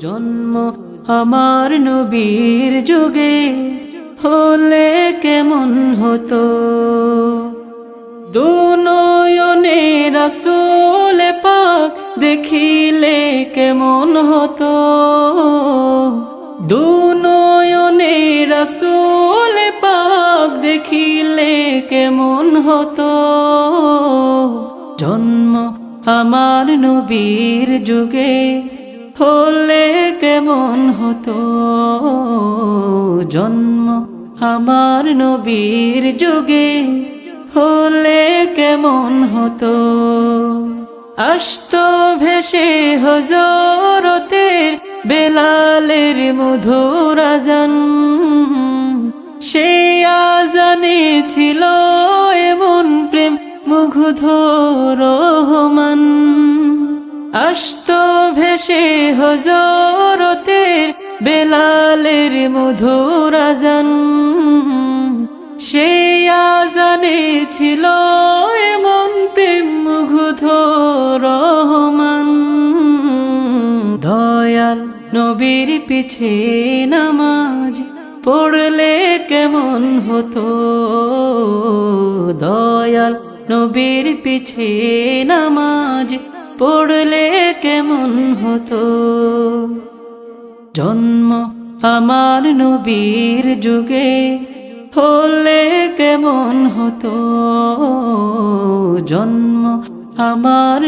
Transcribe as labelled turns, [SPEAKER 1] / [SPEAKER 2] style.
[SPEAKER 1] জন্ম আমার নবীর যুগে হলে কেমন হতো, দুনয়নে রাসূল পাক দেখিলে কেমন হতো, দুনয়নে রাসূল পাক দেখিলে কেমন হতো। জন্ম আমার নবীর যুগে হলে কেমন হতো, জন্ম আমার নবীর যুগে হলে কেমন হতো। আসতো ভেসে হযরতের বেলালের মধুর আযান, সেই আযানে ছিল এমন প্রেম মুগ্ধ রহমান। আসতো ভেসে হযরতের বেলালের মধুর আযান, সেই আযানে ছিল এমন প্রেম মুগ্ধ রহমান। দয়াল নবীর পিছে নামাজ পড়লে কেমন হতো, দয়াল নবীর পিছে নামাজ পড়লে কেমন হতো। জন্ম আমার নবীর যুগে হলে কেমন হতো, জন্ম আমার